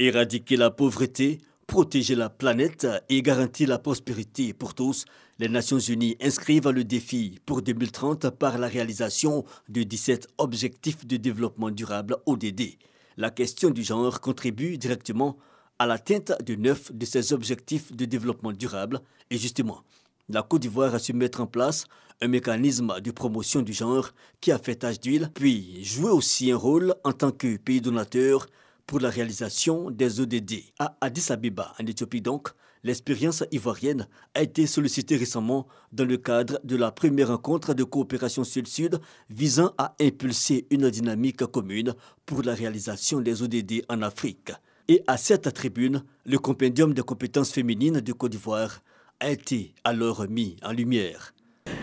Éradiquer la pauvreté, protéger la planète et garantir la prospérité pour tous, les Nations Unies inscrivent le défi pour 2030 par la réalisation de 17 objectifs de développement durable ODD. La question du genre contribue directement à l'atteinte de 9 de ces objectifs de développement durable et justement, la Côte d'Ivoire a su mettre en place un mécanisme de promotion du genre qui a fait tache d'huile, puis jouer aussi un rôle en tant que pays donateur pour la réalisation des ODD. À Addis Abeba, en Éthiopie donc, l'expérience ivoirienne a été sollicitée récemment dans le cadre de la première rencontre de coopération Sud-Sud visant à impulser une dynamique commune pour la réalisation des ODD en Afrique. Et à cette tribune, le compendium des compétences féminines de Côte d'Ivoire a été alors mis en lumière.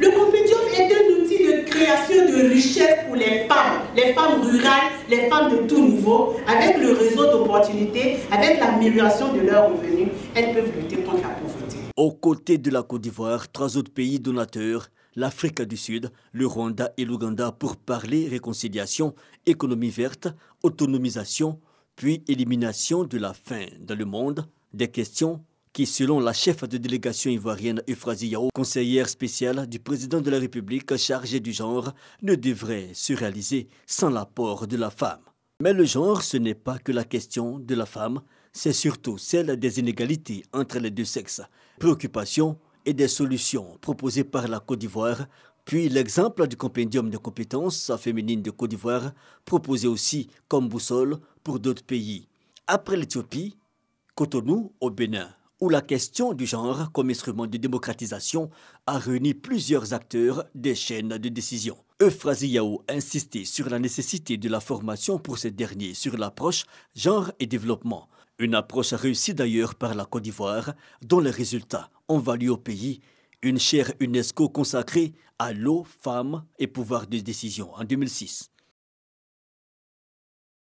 Le compendium est un outil de création de richesse pour les femmes rurales, les femmes de tout niveau, avec le réseau d'opportunités, avec l'amélioration de leurs revenus, elles peuvent lutter contre la pauvreté. Aux côtés de la Côte d'Ivoire, 3 autres pays donateurs, l'Afrique du Sud, le Rwanda et l'Ouganda pour parler réconciliation, économie verte, autonomisation, puis élimination de la faim dans le monde, des questions qui, selon la chef de délégation ivoirienne Euphrasie Yao, conseillère spéciale du président de la République chargée du genre, ne devraient se réaliser sans l'apport de la femme. Mais le genre, ce n'est pas que la question de la femme, c'est surtout celle des inégalités entre les deux sexes, préoccupations et des solutions proposées par la Côte d'Ivoire, puis l'exemple du compendium de compétences féminines de Côte d'Ivoire, proposé aussi comme boussole pour d'autres pays. Après l'Éthiopie, Cotonou au Bénin, où la question du genre comme instrument de démocratisation a réuni plusieurs acteurs des chaînes de décision. Euphrasie Yao a insisté sur la nécessité de la formation pour ces derniers sur l'approche genre et développement. Une approche réussie d'ailleurs par la Côte d'Ivoire, dont les résultats ont valu au pays une chaire UNESCO consacrée à l'eau, femmes et pouvoir de décision en 2006.